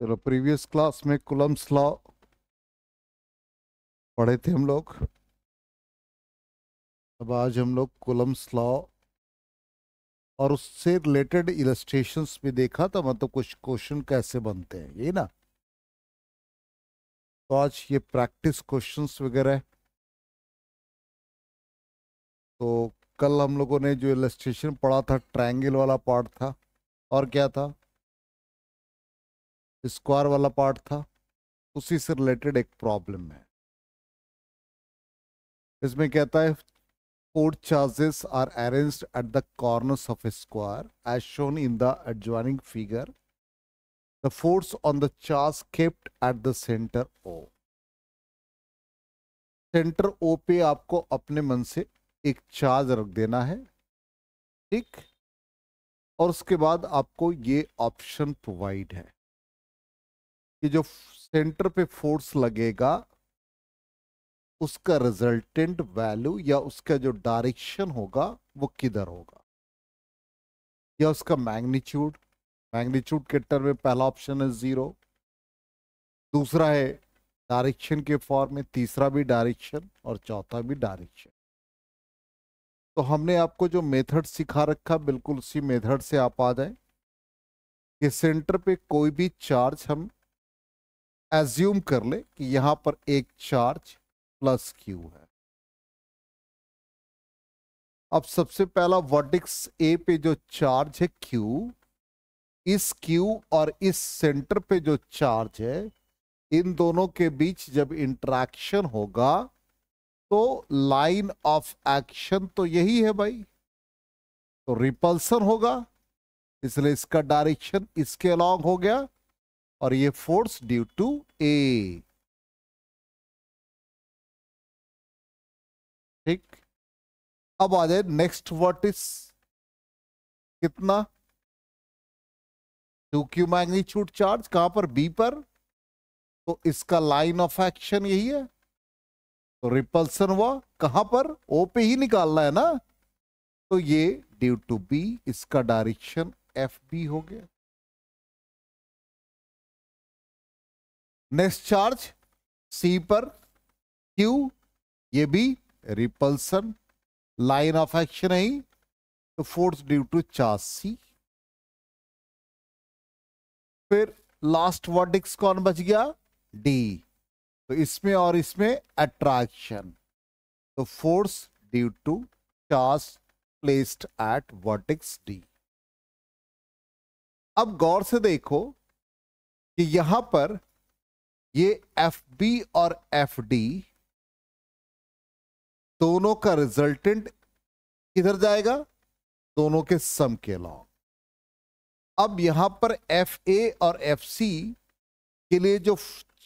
चलो, previous class में Coulomb's law पढ़े थे हम लोग। अब आज हम लोग कूलम्ब्स लॉ और उससे रिलेटेड इलस्ट्रेशंस भी देखा था, मतलब कुछ क्वेश्चन कैसे बनते हैं, यही ना। तो आज ये प्रैक्टिस क्वेश्चंस वगैरह है। तो कल हम लोगों ने जो इलस्ट्रेशन पढ़ा था ट्रायंगल वाला पार्ट था, और क्या था, स्क्वायर वाला पार्ट था। उसी से रिलेटेड एक प्रॉब्लम है। इसमें कहता है four charges are arranged at the corners of a square as shown in the adjoining figure. The force on the charge kept at the center O. Centre O पे आपको अपने मन से एक चार्ज रख देना है, ठीक। और उसके बाद आपको ये ऑप्शन प्रोवाइड है कि जो सेंटर पे फोर्स लगेगा उसका रिजल्टेंट वैल्यू या उसका जो डायरेक्शन होगा वो किधर होगा, या उसका मैग्नीट्यूड। मैग्नीट्यूड के टर्म में पहला ऑप्शन है 0, दूसरा है डायरेक्शन के फॉर्म में, तीसरा भी डायरेक्शन और चौथा भी डायरेक्शन। तो हमने आपको जो मेथड सिखा रखा बिल्कुल उसी मेथड से आप आ जाए कि सेंटर पे कोई भी चार्ज हम एज्यूम कर ले कि यहां पर एक चार्ज प्लस क्यू है। अब सबसे पहला वर्टेक्स ए पे जो चार्ज है क्यू, इस क्यू और इस सेंटर पे जो चार्ज है, इन दोनों के बीच जब इंटरेक्शन होगा तो लाइन ऑफ एक्शन तो यही है भाई, तो रिपल्सन होगा। इसलिए इसका डायरेक्शन इसके अलॉन्ग हो गया और ये फोर्स ड्यू टू ए, ठीक। अब आ जाए नेक्स्ट वर्टिस, कितना, 2q मैग्नीट्यूड चार्ज कहां पर, बी पर। तो इसका लाइन ऑफ एक्शन यही है, तो रिपल्सन हुआ कहां पर, ओ पे ही निकालना है ना। तो ये ड्यू टू बी, इसका डायरेक्शन एफ बी हो गया। नेक्स्ट चार्ज सी पर क्यू, ये भी रिपल्सन, लाइन ऑफ एक्शन है ही, तो force due to charge C. फिर लास्ट वर्टेक्स कौन बच गया, डी। तो इसमें और इसमें अट्रैक्शन, तो force due to charge placed at vertex D. अब गौर से देखो कि यहां पर ये एफ बी और एफ डी दोनों का रिजल्टेंट किधर जाएगा, दोनों के सम के लॉन्ग। अब यहां पर एफ ए और एफ सी के लिए जो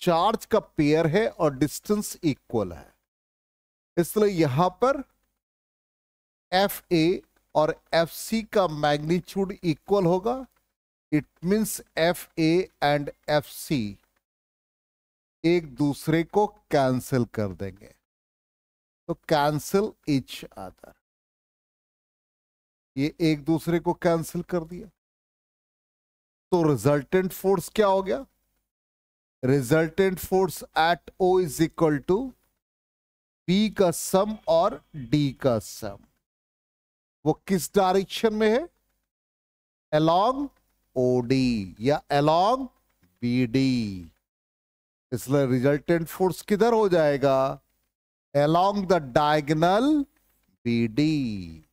चार्ज का पेयर है और डिस्टेंस इक्वल है, इसलिए यहां पर एफ ए और एफ सी का मैग्नीट्यूड इक्वल होगा। It means F A and F C एक दूसरे को कैंसिल कर देंगे, तो कैंसिल इच अदर, ये एक दूसरे को कैंसिल कर दिया। तो रिजल्टेंट फोर्स क्या हो गया, resultant force at O is equal to B का सम और डी का सम। वो किस डायरेक्शन में है, अलोंग ओडी या अलोंग बीडी, इसलिए रिजल्टेंट फोर्स किधर हो जाएगा, अलोंग द डायगोनल बीडी।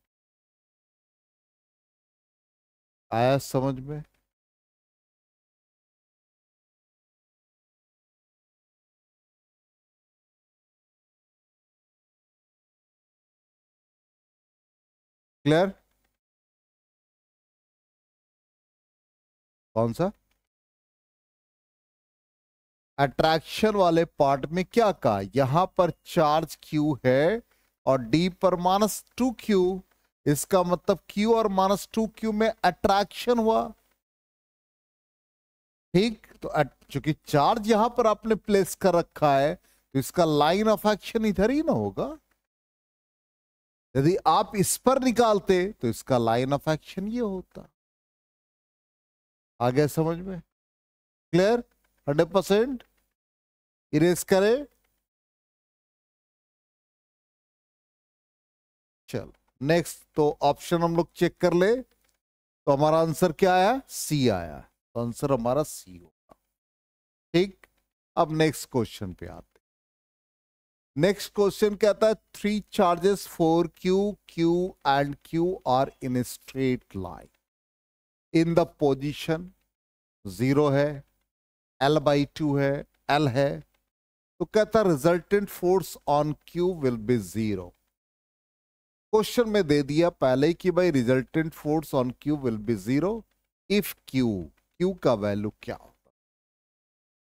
आया समझ में, क्लियर। कौन सा, अट्रैक्शन वाले पार्ट में क्या कहा, यहां पर चार्ज Q है और D पर -2Q, इसका मतलब Q और -2Q में अट्रैक्शन हुआ, ठीक। तो चूंकि चार्ज यहां पर आपने प्लेस कर रखा है तो इसका लाइन ऑफ एक्शन इधर ही ना होगा। यदि आप इस पर निकालते तो इसका लाइन ऑफ एक्शन ये होता। आ गया समझ में, क्लियर। 100%। इरेज करें। चल नेक्स्ट, तो ऑप्शन हम लोग चेक कर ले, तो हमारा आंसर क्या आया? सी आया। तो आंसर हमारा सी होगा। ठीक, अब नेक्स्ट क्वेश्चन पे आते। नेक्स्ट क्वेश्चन कहता है 3 charges for Q, Q and Q are in a straight line in the position 0 है, L/2 है, L है। तो कहता है resultant force on Q will be 0। Question में दे दिया पहले ही कि भाई resultant force on Q will be 0 if Q का वैल्यू क्या होता।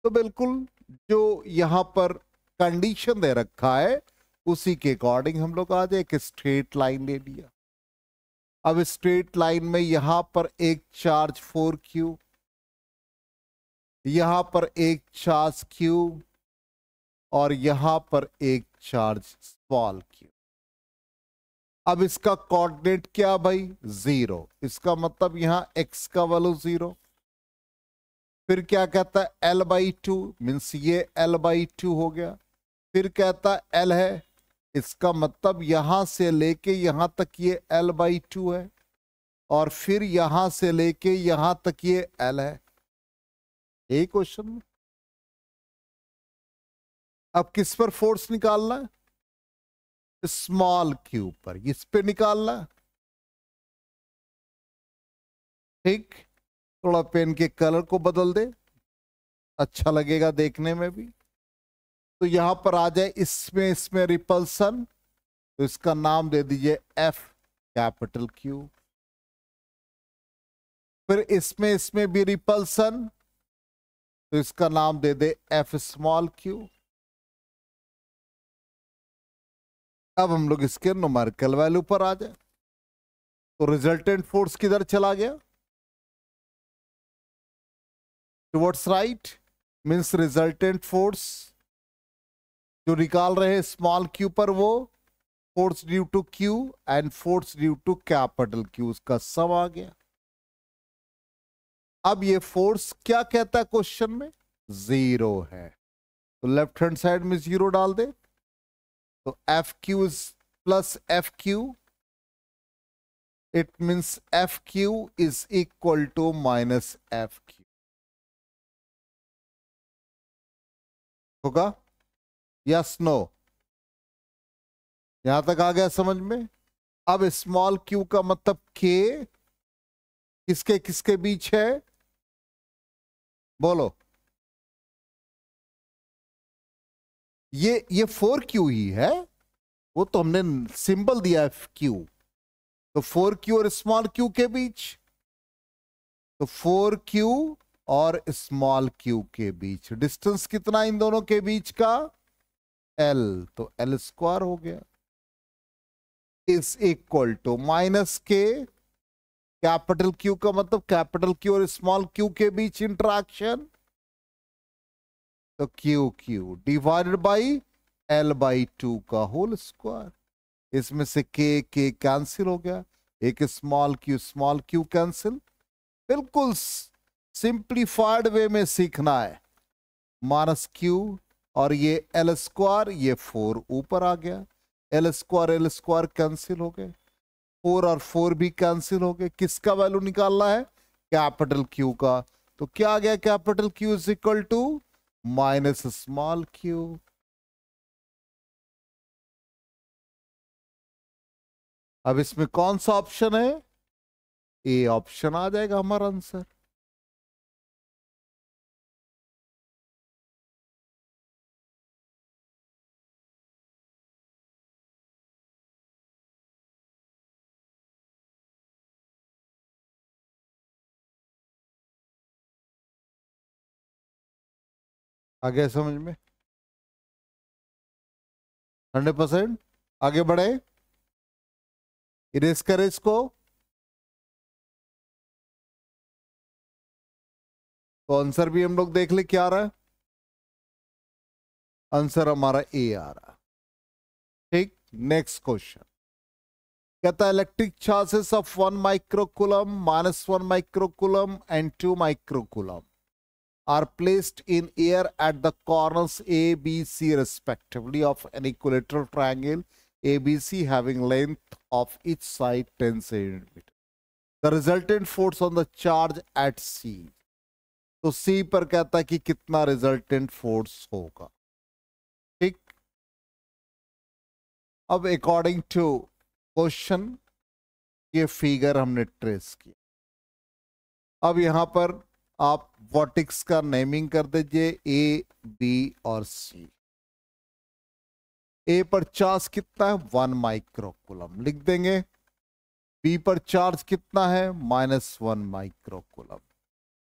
तो बिल्कुल जो यहां पर कंडीशन दे रखा है उसी के अकॉर्डिंग हम लोग आज एक स्ट्रेट लाइन ले लिया। अब स्ट्रेट लाइन में यहां पर एक चार्ज 4Q, यहां पर एक चार्ज Q और यहां पर एक चार्ज स्मॉल q। अब इसका कोऑर्डिनेट क्या भाई? 0। इसका मतलब यहां x का वैल्यू 0। फिर क्या कहता है L/2 मीन्स ये L/2 हो गया। फिर कहता है L है, इसका मतलब यहां से लेके यहां तक ये L/2 है और फिर यहां से लेके यहां तक ये L है। यही क्वेश्चन में अब किस पर फोर्स निकालना है? स्मॉल क्यू पर, इस पे निकालना है। ठीक, थोड़ा पेन के कलर को बदल दे, अच्छा लगेगा देखने में भी। तो यहां पर आ जाए इसमें रिपल्सन, तो इसका नाम दे दीजिए F कैपिटल Q। फिर इसमें भी रिपल्सन, तो इसका नाम दे दे F स्मॉल Q। अब हम लोग इसके न्यूमेरिकल वैल्यू पर आ जाए, तो रिजल्टेंट फोर्स किधर चला गया? Towards right, means resultant force जो निकाल रहे हैं स्मॉल क्यू पर, वो force due to Q and force due to capital Q, उसका सम आ गया। अब ये फोर्स क्या कहता है क्वेश्चन में? 0 है, तो लेफ्ट हैंड साइड में 0 डाल दे, तो FQ is plus FQ, it means FQ is equal to minus FQ होगा। यस नो, यहां तक आ गया समझ में? अब स्मॉल q का मतलब k किसके किसके बीच है? बोलो। ये 4Q ही है, वो तो हमने सिंबल दिया है Q, तो 4Q और स्मॉल q के बीच, तो 4Q और स्मॉल q के बीच डिस्टेंस कितना इन दोनों के बीच का? L, तो L² हो गया इज इक्वल टू माइनस के कैपिटल Q का मतलब कैपिटल Q और स्मॉल q के बीच इंटरेक्शन, तो QQ डिवाइडेड बाई L/2 का होल स्क्वायर। इसमें से के कैंसिल हो गया, एक स्मॉल क्यू कैंसिल। बिल्कुल सिंप्लीफाइड वे में सीखना है। माइनस Q और ये L², ये 4 ऊपर आ गया, L² कैंसिल हो गए, 4 और 4 भी कैंसिल हो गए। किसका वैल्यू निकालना है? कैपिटल Q का। तो क्या आ गया? Capital Q is equal to minus small q। अब इसमें कौन सा ऑप्शन है? ए ऑप्शन आ जाएगा हमारा आंसर। आगे समझ में? 100% आगे बढ़े, इरेज करें इसको। तो आंसर भी हम लोग देख ले क्या आ रहा है। आंसर हमारा ए आ रहा है। ठीक, नेक्स्ट क्वेश्चन कहता है electric charges of 1 microcoulomb, -1 microcoulomb and 2 microcoulomb are placed in air at the corners A, B, C respectively of an equilateral triangle ABC having length of each side 10 centimeter. The resultant force on the charge at C. तो C पर कहता है कि कितना resultant force होगा. ठीक. अब according to question ये फिगर हमने ट्रेस किया. अब यहां पर आप वर्टिक्स का नेमिंग कर दीजिए ए, बी और सी. ए पर चार्ज कितना है? 1 माइक्रोकूलम लिख देंगे. बी पर चार्ज कितना है? -1 माइक्रोकूलम.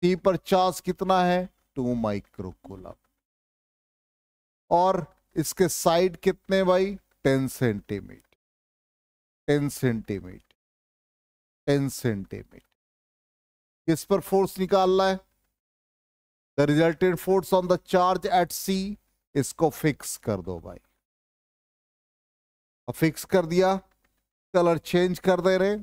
सी पर चार्ज कितना है? 2 माइक्रोकूलम. और इसके साइड कितने भाई? 10 सेंटीमीटर. 10 सेंटीमीटर. 10 सेंटीमीटर. किस पर फोर्स निकालना है? The resultant force on the charge at C. इसको फिक्स कर दो भाई. अब फिक्स कर दिया. कलर चेंज कर दे रहे.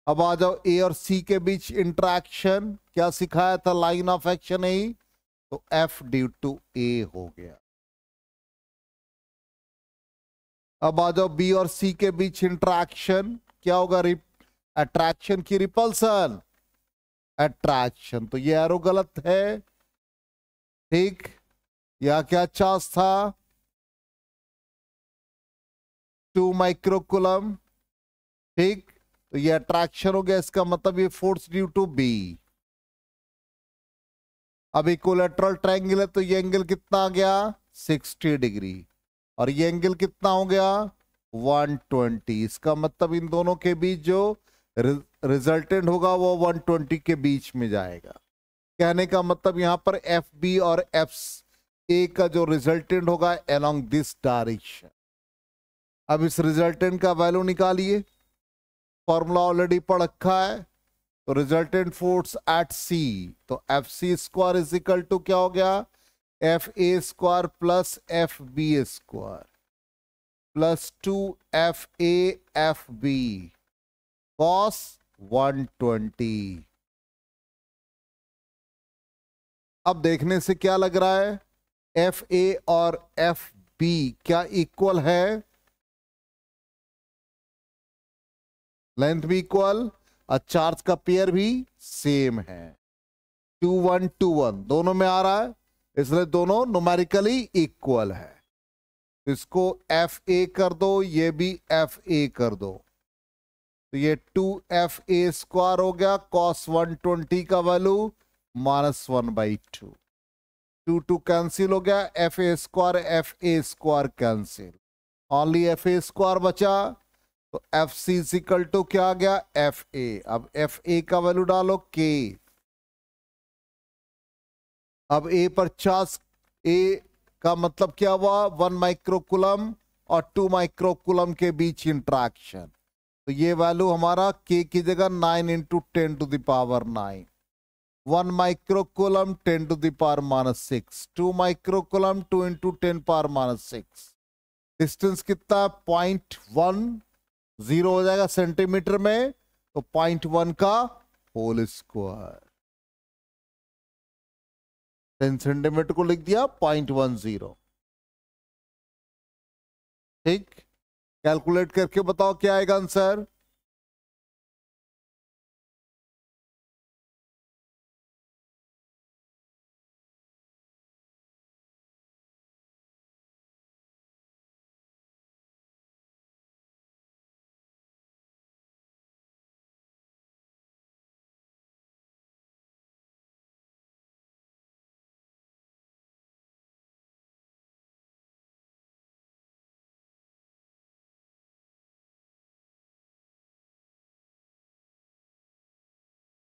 अब आ जाओ ए और सी के बीच इंटरेक्शन. क्या सिखाया था? लाइन ऑफ एक्शन ए. तो एफ ड्यू टू ए हो गया. अब आ जाओ बी और सी के बीच इंटरेक्शन. क्या होगा? अट्रैक्शन की रिपल्सन. अट्रैक्शन. तो ये एरो गलत है. ठीक. या क्या चार्ज था? 2 माइक्रोकूलम. ठीक. तो ये अट्रैक्शन हो गया. इसका मतलब ये फोर्स ड्यू टू बी. अब इक्विलैटरल ट्रायंगल है तो ये एंगल कितना आ गया? 60 डिग्री. और ये एंगल कितना हो गया? 120. इसका मतलब इन दोनों के बीच जो रिजल्टेंट होगा वो 120 के बीच में जाएगा. कहने का मतलब यहां पर एफ बी और एफ ए का जो रिजल्टेंट होगा अलोंग दिस डायरेक्शन. अब इस रिजल्टेंट का वैल्यू निकालिए. फॉर्मूला ऑलरेडी पढ़ रखा है. तो रिजल्टेंट फोर्स एट सी. तो F C square is equal to क्या हो गया? F A square plus F B square plus 2 F A F B cos 120. अब देखने से क्या लग रहा है? एफ ए और एफ बी क्या इक्वल है? लेंथ भी इक्वल और चार्ज का पेयर भी सेम है. 2 1 2 1 दोनों में आ रहा है. इसलिए दोनों न्यूमेरिकली इक्वल है. इसको एफ ए कर दो. ये भी एफ ए कर दो. तो ये 2 एफ ए स्क्वायर हो गया. कॉस 120 का वैल्यू -1/2. 2 2 कैंसिल हो गया. F A square cancel. Only F A square बचा. तो एफ सी इक्वल टू क्या आ गया? एफ ए. अब एफ ए का वैल्यू डालो के. अब ए पर चार्ज ए का मतलब क्या हुआ? 1 माइक्रोकूलम और 2 माइक्रोकूलम के बीच इंट्रैक्शन. तो ये वैल्यू हमारा के की जगह 9 × 10⁹. 1 माइक्रोकूलम 10⁻⁻6. 2 माइक्रोकूलम 2 × 10⁻⁻6. डिस्टेंस कितना? 0.10 हो जाएगा सेंटीमीटर में. तो 0.1 का होल स्क्वायर. 10 सेंटीमीटर को लिख दिया 0.10. ठीक. कैलकुलेट करके बताओ क्या आएगा आंसर?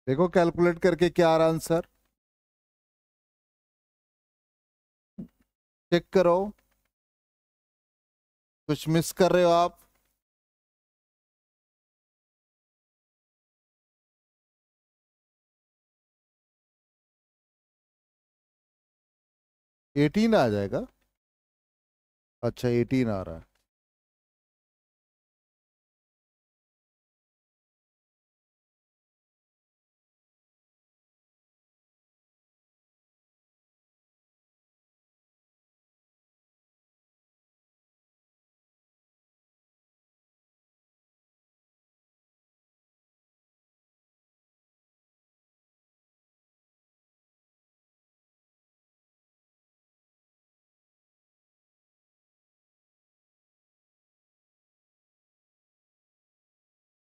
देखो कैलकुलेट करके क्या आ रहा आंसर. चेक करो. कुछ मिस कर रहे हो आप? एटीन आ जाएगा. अच्छा 18 आ रहा है.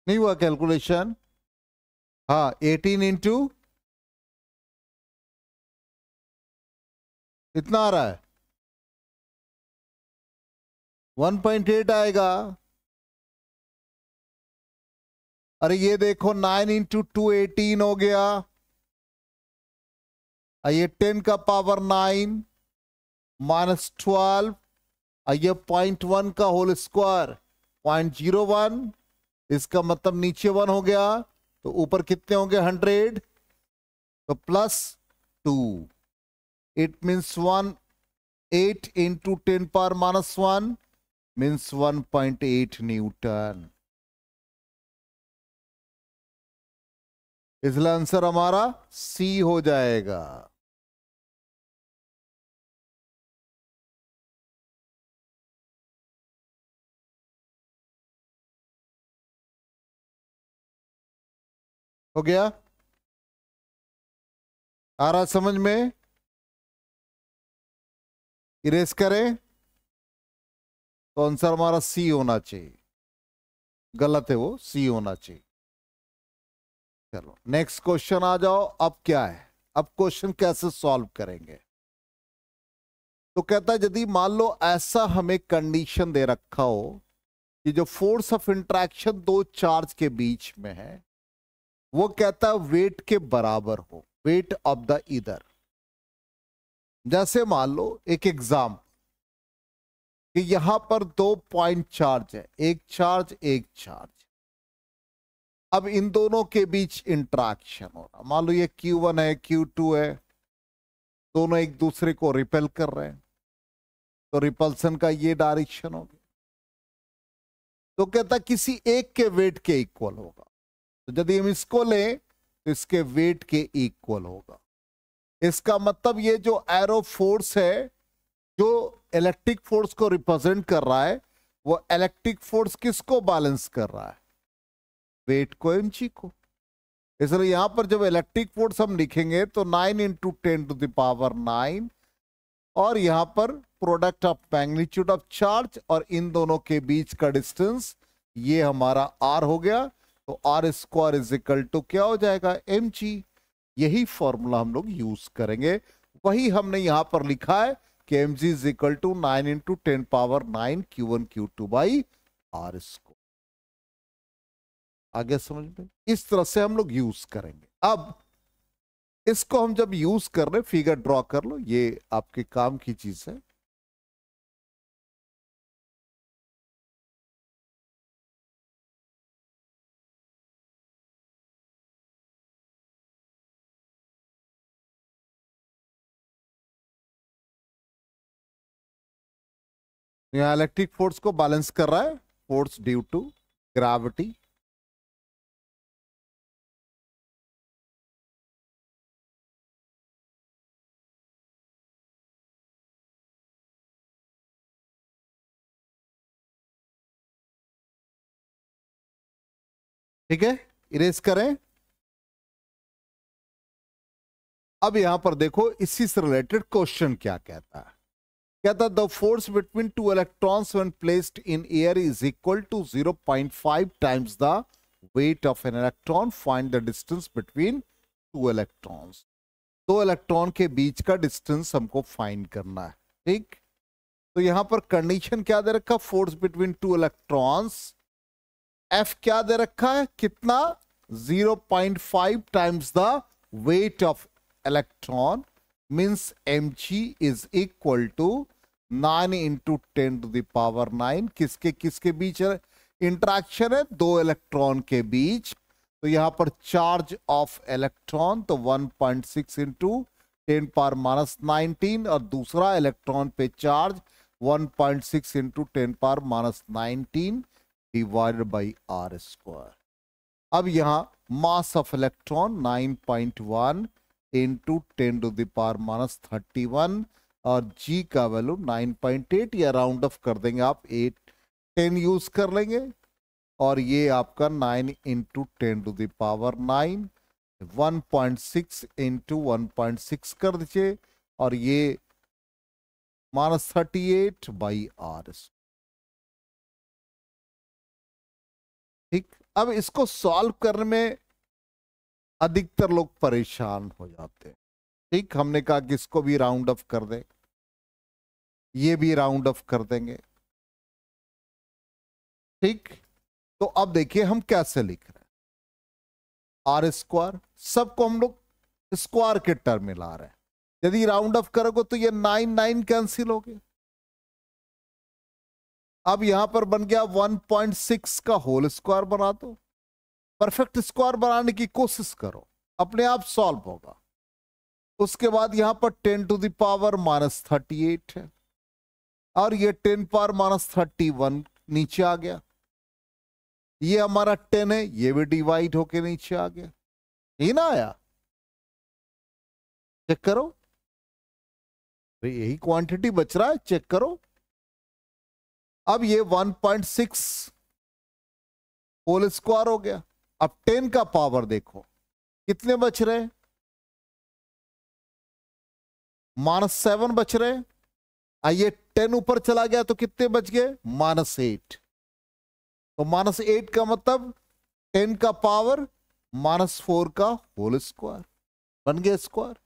नहीं हुआ कैलकुलेशन? हाँ 18 इंटू इतना आ रहा है, 1.8 आएगा। अरे ये देखो 9 इंटू 2 18 हो गया। ये 10 का पावर 9 माइनस 12, ये 0.1 का होल स्क्वायर 0.01, इसका मतलब नीचे 1 हो गया तो ऊपर कितने होंगे 100, तो plus 2, it means 1 8 into 10 power minus 1 means 1.8 Newton. इसलिए आंसर हमारा सी हो जाएगा। हो गया? आ रहा समझ में? इरेज करें तो आंसर हमारा सी होना चाहिए, गलत है वो, सी होना चाहिए। चलो नेक्स्ट क्वेश्चन आ जाओ। अब क्या है, अब क्वेश्चन कैसे सॉल्व करेंगे? तो कहता है यदि मान लो ऐसा हमें कंडीशन दे रखा हो कि जो फोर्स ऑफ इंट्रैक्शन दो चार्ज के बीच में है वो कहता है वेट के बराबर हो, वेट ऑफ द ईदर। जैसे मान लो एक एग्जाम कि यहां पर दो पॉइंट चार्ज है, एक चार्ज एक चार्ज। अब इन दोनों के बीच इंट्रैक्शन हो रहा, मान लो ये Q1 है Q2 है, दोनों एक दूसरे को रिपेल कर रहे हैं, तो रिपल्सन का ये डायरेक्शन हो गया। तो कहता किसी एक के वेट के इक्वल होगा, तो यदि हम इसको लें तो इसके वेट के इक्वल होगा। इसका मतलब ये जो एरो फोर्स है जो इलेक्ट्रिक फोर्स को रिप्रेजेंट कर रहा है, वो इलेक्ट्रिक फोर्स किसको बैलेंस कर रहा है? वेट को, mg को। इसलिए यहां पर जब इलेक्ट्रिक फोर्स हम लिखेंगे तो 9 इंटू 10 टू द पावर 9, और यहां पर product of magnitude of charge और इन दोनों के बीच का डिस्टेंस ये हमारा r हो गया। तो R square is equal to क्या हो जाएगा? mg। यही फॉर्मूला हम लोग यूज करेंगे, वही हमने यहां पर लिखा है कि mg is equal to 9 into 10 power 9 Q1 Q2 by R square. आगे समझ में? इस तरह से हम लोग यूज करेंगे। अब इसको हम जब यूज कर रहे, फिगर ड्रॉ कर लो, ये आपके काम की चीज है। यहाँ इलेक्ट्रिक फोर्स को बैलेंस कर रहा है फोर्स ड्यू टू ग्रेविटी। ठीक है, इरेज करें। अब यहां पर देखो इसी से रिलेटेड क्वेश्चन क्या कहता है। कहता the force between two electrons when placed in air is equal to 0.5 times the weight of an electron, find the distance between two electrons. दो इलेक्ट्रॉन के बीच का डिस्टेंस हमको फाइंड करना है। ठीक, तो यहां पर कंडीशन क्या दे रखा? Force between two electrons, F क्या दे रखा है? कितना? 0.5 times the weight of electron, means mg is equal to 9 into 10 to the power 9। किसके किसके बीच इंटरेक्शन है? दो इलेक्ट्रॉन के बीच। तो यहां पर चार्ज ऑफ इलेक्ट्रॉन तो 1.6 इंटू 10 पावर माइनस 19, और दूसरा इलेक्ट्रॉन पे charge 1.6 into 10 power minus 19 divided by R square. अब यहां mass of electron 9.1 into 10 to the power minus 31, और g का वैल्यू 9.8, या राउंड ऑफ कर देंगे आप 8 10 यूज कर लेंगे, और ये आपका 9 into 10 to the power 9, 1.6 into 1.6 कर दीजिए, और ये माइनस 38 बाई आर। ठीक, अब इसको सॉल्व करने में अधिकतर लोग परेशान हो जाते हैं। ठीक, हमने कहा कि इसको भी राउंड ऑफ कर दे, ये भी राउंड ऑफ कर देंगे। ठीक, तो अब देखिए हम कैसे लिख रहे हैं। आर स्क्वायर, सबको हम लोग स्क्वायर के टर्म में ला रहे हैं। यदि राउंड ऑफ करोगे तो ये 9 कैंसिल हो गया। अब यहां पर बन गया 1.6 का होल स्क्वायर बना दो। परफेक्ट स्क्वायर बनाने की कोशिश करो, अपने आप सॉल्व होगा। उसके बाद यहां पर 10 टू द पावर -38 है, और ये 10 पावर -31 नीचे आ गया। ये हमारा 10 है, ये भी डिवाइड होके नीचे आ गया। यही ना आया, चेक करो, यही क्वांटिटी बच रहा है, चेक करो। अब ये 1.6 होल स्क्वायर हो गया। अब 10 का पावर देखो कितने बच रहे, -7 बच रहे। ये 10 ऊपर चला गया तो कितने बच गए, -8। तो -8 का मतलब 10 का पावर -4 का होल स्क्वायर बन गया स्क्वायर।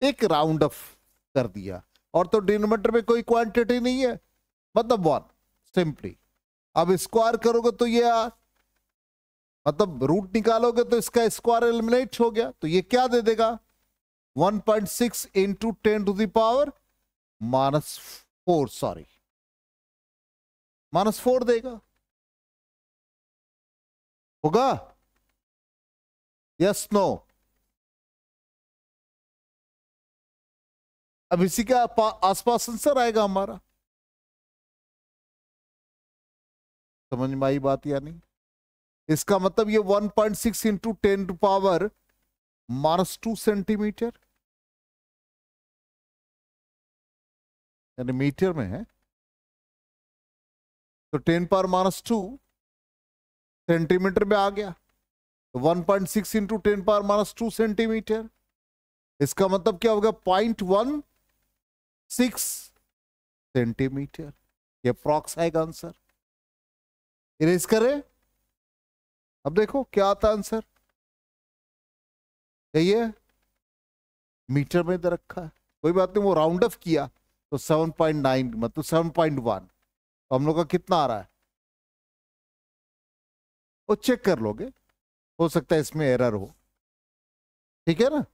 एक राउंड ऑफ कर दिया, और तो डिनोमिनेटर में कोई क्वांटिटी नहीं है, मतलब 1 सिंपली। अब स्क्वायर करोगे तो ये मतलब रूट निकालोगे तो इसका स्क्वायर एलिमिनेट हो गया, तो ये क्या दे देगा, 1.6 into 10 to the power -4, sorry -4 देगा। होगा, यस नो। अब इसी के आसपास आंसर आएगा हमारा। समझ में आई बात या नहीं? इसका मतलब ये 1.6 इंटू 10 टू पावर -2 सेंटीमीटर, यानी मीटर में है, तो 10 पावर -2 सेंटीमीटर में आ गया। तो 1.6 इंटू 10 पावर -2 सेंटीमीटर, इसका मतलब क्या होगा, 0.16 सेंटीमीटर। ये अप्रॉक्स आएगा आंसर। इरेज करें, अब देखो क्या आता है आंसर। यही है, मीटर में इधर रखा है, कोई बात नहीं, वो राउंड ऑफ किया तो 7.9 मतलब 7.1, तो हम लोग का कितना आ रहा है वो चेक कर लोगे, हो सकता है इसमें एरर हो। ठीक है ना?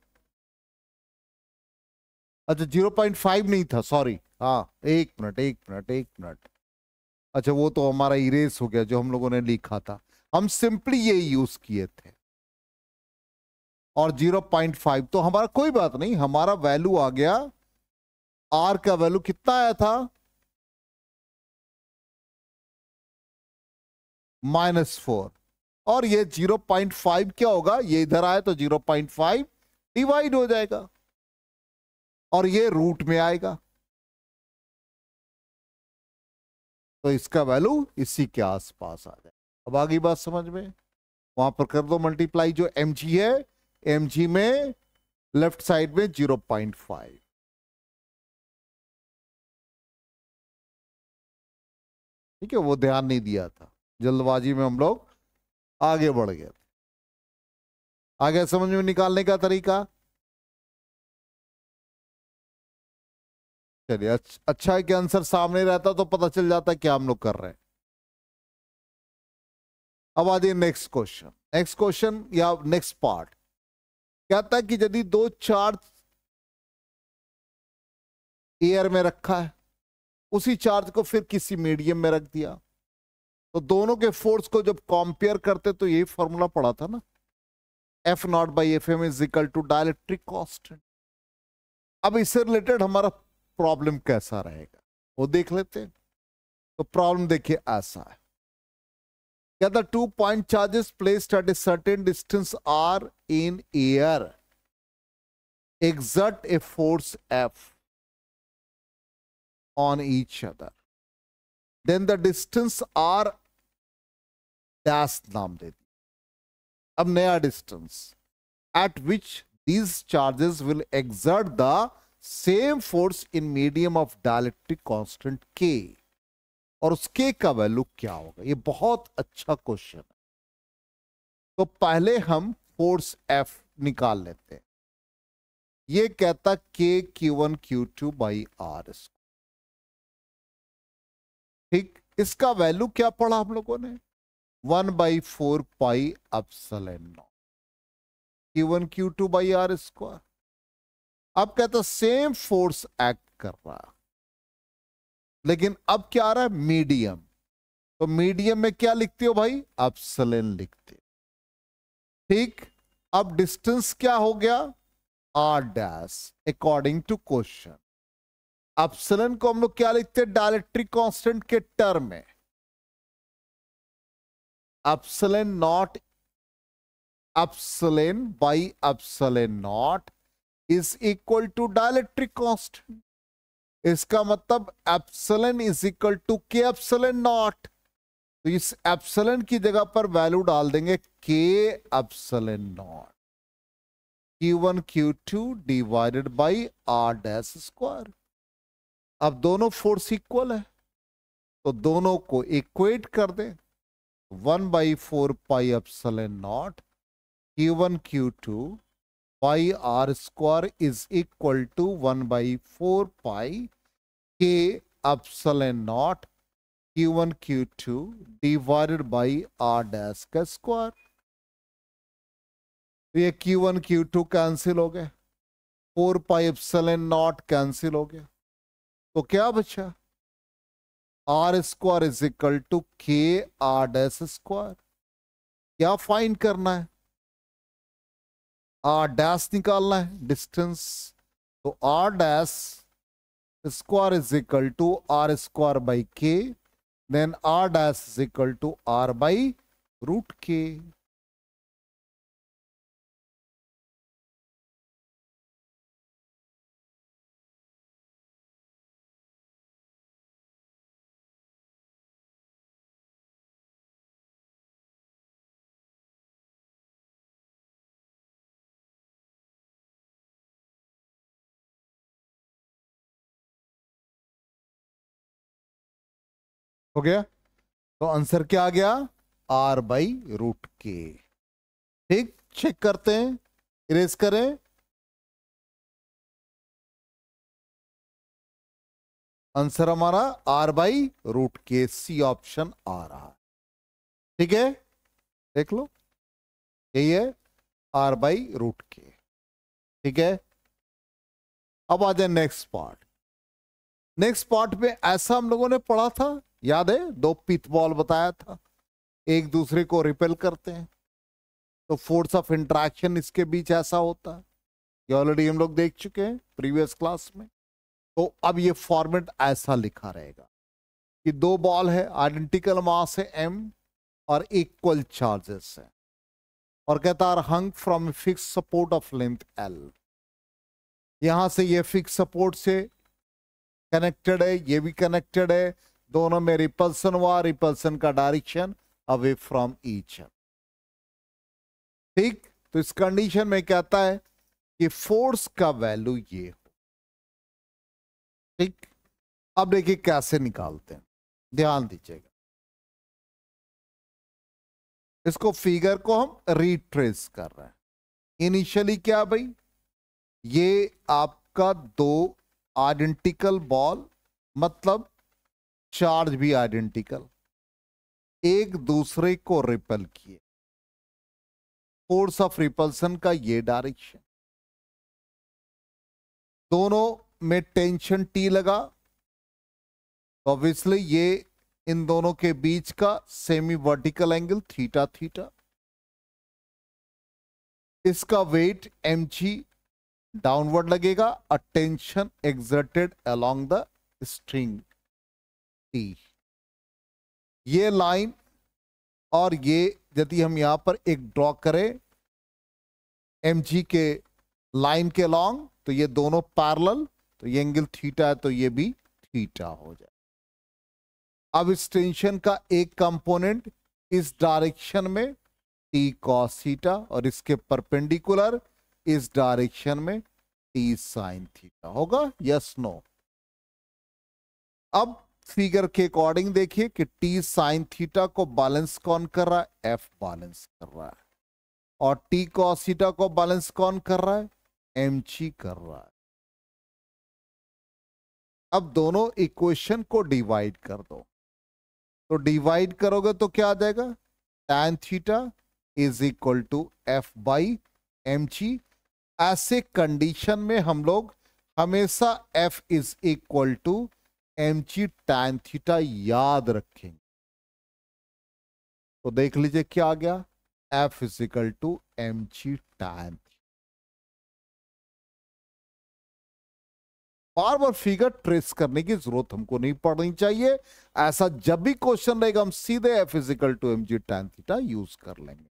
अच्छा 0.5 नहीं था, सॉरी, हाँ, एक मिनट। अच्छा वो तो हमारा इरेज हो गया जो हम लोगों ने लिखा था, हम सिंपली ये यूज किए थे। और 0.5 तो हमारा कोई बात नहीं, हमारा वैल्यू आ गया, आर का वैल्यू कितना आया था, -4। और ये 0.5 क्या होगा, ये इधर आए तो 0.5 डिवाइड हो जाएगा, और ये रूट में आएगा, तो इसका वैल्यू इसी के आसपास आ जाए। अब आगे बात समझ में, वहां पर कर दो मल्टीप्लाई, जो mg है, mg में लेफ्ट साइड में 0.5। ठीक है, वो ध्यान नहीं दिया था, जल्दबाजी में हम लोग आगे बढ़ गए। आगे समझ में निकालने का तरीका, चलिए अच्छा है कि आंसर सामने रहता तो पता चल जाता क्या हम लोग कर रहे हैं। अब आ जाइए नेक्स्ट क्वेश्चन या नेक्स्ट पार्ट। कहता है कि यदि दो चार्ज एयर में रखा है, उसी चार्ज को फिर किसी मीडियम में रख दिया, तो दोनों के फोर्स को जब कंपेयर करते तो यही फॉर्मूला पड़ा था ना, F0/Fm is equal to dielectric constant. अब इससे रिलेटेड हमारा प्रॉब्लम कैसा रहेगा वो देख लेते हैं। तो प्रॉब्लम देखिए ऐसा है, क्या the 2 point charges placed at a certain distance r in air exert a force F on each other, then the distance r dash नाम दे दी। अब नया distance at which these charges will exert the same force in medium of dielectric constant K, और उस K का value क्या होगा। ये बहुत अच्छा क्वेश्चन है, तो पहले हम फोर्स एफ निकाल लेते हैं। ये कहता K Q1 Q2/R। ठीक, इसका वैल्यू क्या पढ़ा हम लोगों ने? 1/4πε0 Q1 Q2/R²। अब कहता सेम फोर्स एक्ट कर रहा, लेकिन अब क्या आ रहा है? मीडियम। तो मीडियम में क्या लिखते हो भाई? एप्सिलॉन लिखते हो। ठीक, अब डिस्टेंस क्या हो गया? R dash according to question. Epsilon को हम लोग क्या लिखते हैं? डायलेक्ट्रिक कांस्टेंट के टर्म में। Epsilon naught, epsilon by epsilon naught is equal to dielectric constant. इसका मतलब epsilon is equal to K epsilon naught. तो इस एप्सिलॉन की जगह पर वैल्यू डाल देंगे के epsilon naught Q1 Q2 divided by R dash square. अब दोनों फोर्स इक्वल है, तो दोनों को इक्वेट कर दें। 1/4πε0 Q1 Q2 by R² is equal to 1/4π K epsilon naught Q1 Q2 divided by R dash का स्क्वायर। तो ये Q1 Q2 कैंसिल हो गए, 4πε0 कैंसिल हो गया, तो क्या बचा? R² is equal to K R dash square. क्या फाइंड करना है? R डैश निकालना है, डिस्टेंस। तो R dash square is equal to R² by K, then R dash is equal to R by root K। हो गया? तो answer क्या आ गया? R बाई रूट के। ठीक, चेक करते हैं, इरेज करें। आंसर हमारा R बाई रूट के, सी ऑप्शन आ रहा है। ठीक है, देख लो, यही है R बाई रूट के। ठीक है, अब आ जाए नेक्स्ट पार्ट। नेक्स्ट पार्ट में ऐसा हम लोगों ने पढ़ा था, याद है? दो पिथ बॉल बताया था, एक दूसरे को रिपेल करते हैं, तो फोर्स ऑफ इंटरेक्शन इसके बीच ऐसा होता है। ये ऑलरेडी हम लोग देख चुके हैं प्रीवियस क्लास में। तो अब ये फॉर्मेट ऐसा लिखा रहेगा कि दो बॉल है, आइडेंटिकल मास है m और इक्वल चार्जेस है, और कहता है hung from fix support of length l। यहां से ये फिक्स सपोर्ट से कनेक्टेड है, ये भी कनेक्टेड है, दोनों में रिपल्सन हुआ, रिपल्सन का डायरेक्शन अवे फ्रॉम ईच। ठीक, तो इस कंडीशन में कहता है कि फोर्स का वैल्यू ये हो। ठीक, अब देखिए कैसे निकालते हैं, ध्यान दीजिएगा। इसको फिगर को हम रिट्रेस कर रहे हैं। इनिशियली क्या भाई? ये आपका दो आइडेंटिकल बॉल, मतलब चार्ज भी आइडेंटिकल, एक दूसरे को रिपेल किए। फोर्स ऑफ रिपल्सन का ये डायरेक्शन, दोनों में टेंशन T लगा, ऑब्वियसली ये इन दोनों के बीच का semi vertical angle theta theta. इसका वेट mg डाउनवर्ड लगेगा, अ tension exerted along the string T। ये लाइन और ये यदि हम यहां पर एक ड्रॉ करें mg के लाइन के लॉन्ग, तो ये दोनों पैरेलल, तो ये एंगल थीटा है, तो ये भी थीटा हो जाए। अब इस टेंशन का एक कंपोनेंट इस डायरेक्शन में T cos थीटा, और इसके परपेंडिकुलर इस डायरेक्शन में T sin थीटा होगा। Yes no? अब फिगर के अकॉर्डिंग देखिए कि T sin थीटा को बैलेंस कौन कर रहा है? F बैलेंस कर रहा है। और टी कॉस थीटा को बैलेंस कौन कर रहा है? mg कर रहा है। अब दोनों इक्वेशन को डिवाइड कर दो, तो डिवाइड करोगे तो क्या आ जाएगा? tan theta is equal to F by M G. ऐसे कंडीशन में हम लोग हमेशा f is equal to M G tan theta याद रखेंगे। तो देख लीजिए क्या आ गया, f is equal to M G tan। बार बार फिगर ट्रेस करने की जरूरत हमको नहीं पड़नी चाहिए। ऐसा जब भी क्वेश्चन रहेगा हम सीधे F is equal to M G tan theta use कर लेंगे।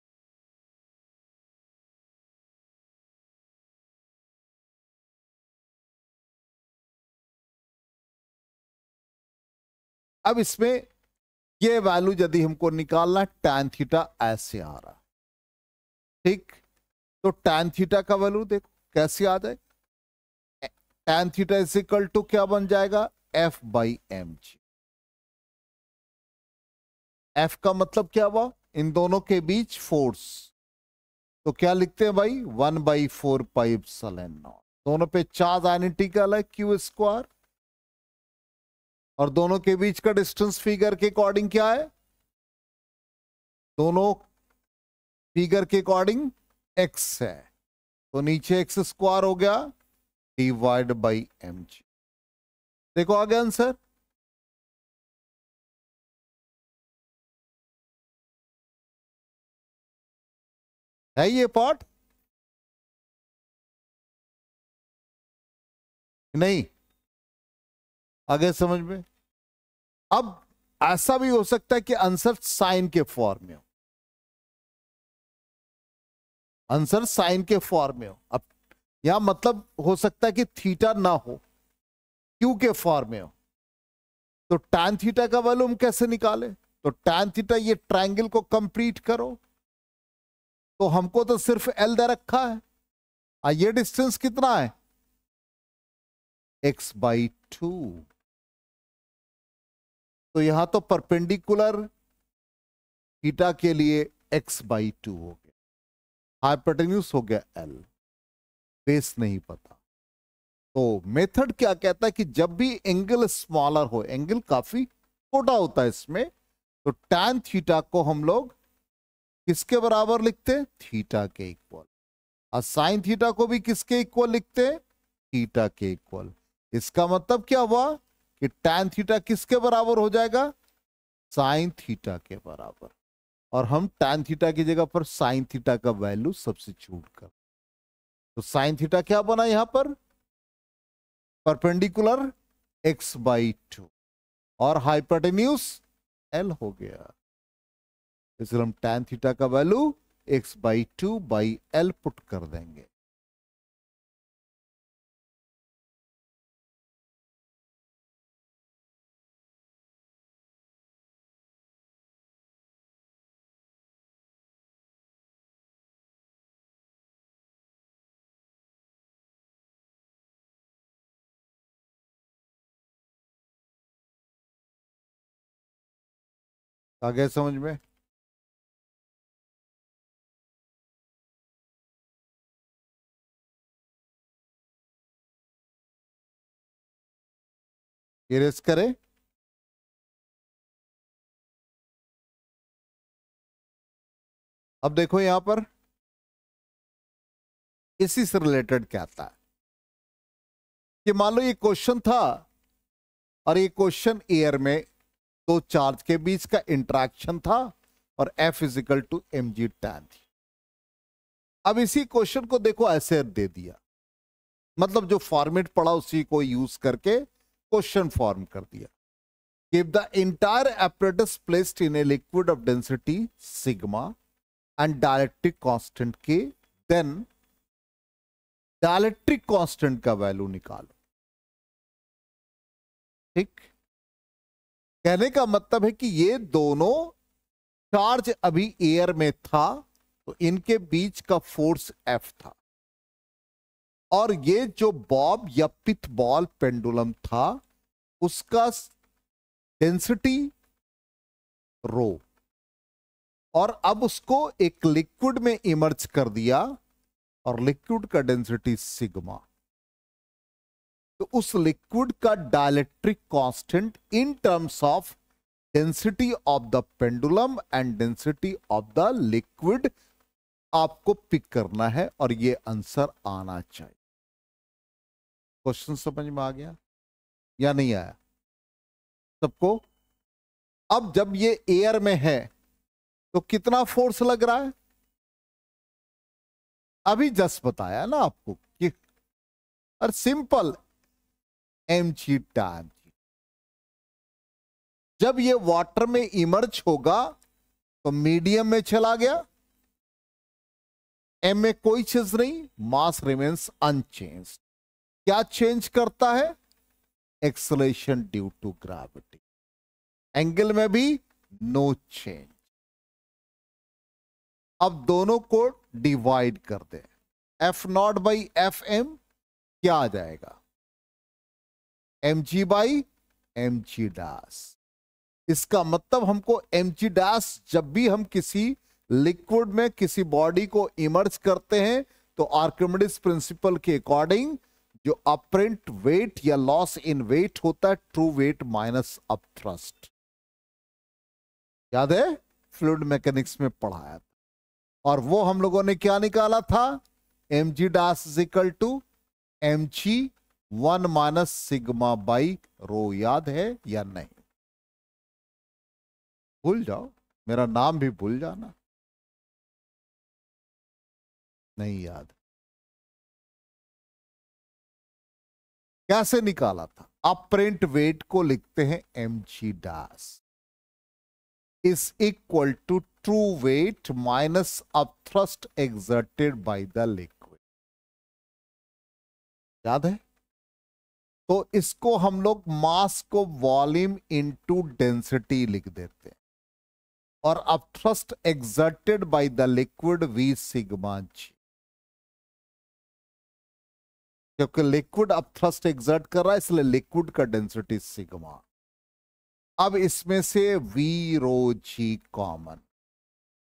अब इसमें ये वैल्यू यदि हमको निकालना, tan थीटा ऐसे आ रहा, ठीक, तो tan थीटा का वैल्यू देखो कैसे आ जाए। tan theta is equal to क्या बन जाएगा? F by M G. F का मतलब क्या हुआ? इन दोनों के बीच फोर्स। तो क्या लिखते हैं भाई? 1/4 पाई एप्सिलॉन नॉट। दोनों पे चार्ज आइडेंटिकल है, क्यू स्क्वायर, और दोनों के बीच का डिस्टेंस फिगर के अकॉर्डिंग क्या है? दोनों फिगर के अकॉर्डिंग एक्स है, तो नीचे एक्स स्क्वायर हो गया डिवाइड बाई एम जी। देखो आ गया आंसर। है ये पार्ट? नहीं आगे समझ में? अब ऐसा भी हो सकता है कि आंसर साइन के फॉर्म में हो, आंसर साइन के फॉर्म में हो। अब यहां मतलब हो सकता है कि थीटा ना हो, क्यू के फॉर्म में हो। तो tan थीटा का वैल्यू हम कैसे निकाले? तो tan थीटा, ये ट्रायंगल को कंप्लीट करो, तो हमको तो सिर्फ L दे रखा है, ये डिस्टेंस कितना है? x/2। तो यहां तो परपेंडिकुलर थीटा के लिए x/2 हो गया, हाइपोटेन्यूज हो गया L, बेस नहीं पता। तो मेथड क्या कहता है कि जब भी एंगल स्मॉलर हो, एंगल काफी छोटा होता है इसमें, तो tan थीटा को हम लोग किसके बराबर लिखते हैं? थीटा के इक्वल। और साइन थीटा को भी किसके इक्वल लिखते हैं? थीटा के इक्वल। इसका मतलब क्या हुआ कि tan थीटा किसके बराबर हो जाएगा? साइन थीटा के बराबर। और हम tan थीटा की जगह पर साइन थीटा का वैल्यू सब्स्टिट्यूट कर, तो साइन थीटा क्या बना यहां पर? परपेंडिकुलर x/2 और हाइपोटेन्यूज L हो गया। इसलिए हम tan थीटा का वैल्यू x/2/L पुट कर देंगे। आगे समझ में? इरेज करें। अब देखो यहां पर इसी से रिलेटेड क्या आता है कि मान लो ये क्वेश्चन था, और ये क्वेश्चन एयर में दो चार्ज के बीच का इंटरेक्शन था, और F is equal to M G tan थी। अब इसी क्वेश्चन को देखो ऐसे दे दिया, मतलब जो फॉर्मेट पढ़ा उसी को यूज करके क्वेश्चन फॉर्म कर दिया। If the entire apparatus placed in a liquid of density sigma and dielectric constant K, then dielectric constant का वैल्यू निकालो। ठीक, कहने का मतलब है कि ये दोनों चार्ज अभी एयर में था, तो इनके बीच का फोर्स F था, और ये जो बॉब या पिथ बॉल पेंडुलम था उसका डेंसिटी रो। और अब उसको एक लिक्विड में इमर्ज कर दिया और लिक्विड का डेंसिटी सिग्मा, तो उस लिक्विड का dielectric constant in terms of density of the pendulum and density of the liquid आपको पिक करना है और ये आंसर आना चाहिए। क्वेश्चन समझ में आ गया या नहीं आया सबको? अब जब ये एयर में है तो कितना फोर्स लग रहा है? अभी जस्ट बताया ना आपको कि और सिंपल mg टाइम। जब ये वाटर में इमर्ज होगा तो मीडियम में चला गया, m में कोई चीज नहीं, मास रिमेन्स अनचेंज्ड। क्या चेंज करता है? Acceleration due to gravity. Angle में भी नो चेंज। अब दोनों को डिवाइड कर दे, F naught by F M क्या आ जाएगा? mg by mg dash. इसका मतलब हमको mg डैश जब भी हम किसी लिक्विड में किसी बॉडी को इमर्ज करते हैं तो आर्किमिडीज प्रिंसिपल के अकॉर्डिंग जो अपरेंट वेट या लॉस इन वेट होता है true weight minus up thrust. याद है फ्लूइड मैकेनिक्स में पढ़ाया था, और वो हम लोगों ने क्या निकाला था? mg dash is equal to mg 1 minus sigma by rho. याद है या नहीं? भूल जाओ, मेरा नाम भी भूल जाना। नहीं याद? कैसे निकाला था? अपरेंट वेट को लिखते हैं mg dash is equal to true weight minus upthrust exerted by the liquid. याद है? तो इसको हम लोग मास को वॉल्यूम इनटू डेंसिटी लिख देते हैं, और अब thrust exerted by the liquid v sigma g, क्योंकि लिक्विड अब थ्रस्ट एक्सर्ट कर रहा है इसलिए लिक्विड का डेंसिटी सिग्मा। अब इसमें से v rho g common,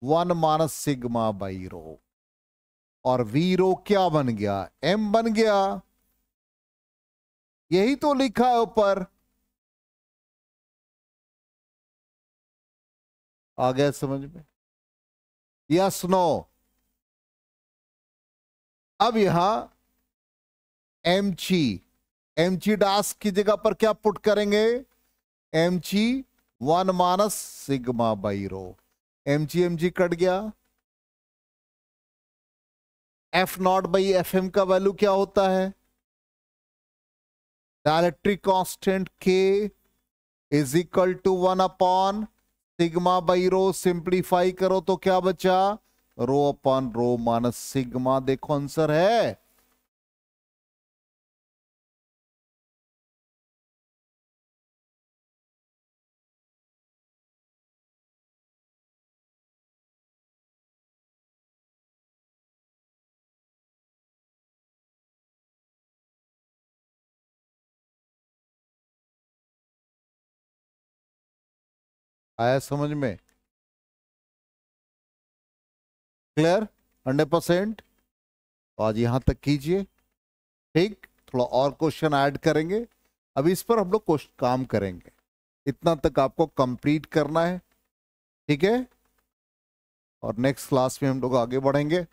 1 minus sigma by rho, और v रो क्या बन गया? m बन गया। यही तो लिखा है ऊपर। आ गया समझ में? Yes no? अब यहां mg डैश की जगह पर क्या पुट करेंगे? mg 1 minus sigma by rho. mg cut गया। F naught by F M का वैल्यू क्या होता है? Dielectric constant k is equal to 1 upon sigma by rho. Simplify करो तो क्या बचा? Rho upon rho minus sigma. देखो आंसर है। आया समझ में? क्लियर? 100%? तो आज यहां तक कीजिए। ठीक, थोड़ा और क्वेश्चन ऐड करेंगे। अभी इस पर हम लोग काम करेंगे। इतना तक आपको कंप्लीट करना है, ठीक है? और नेक्स्ट क्लास में हम लोग आगे बढ़ेंगे।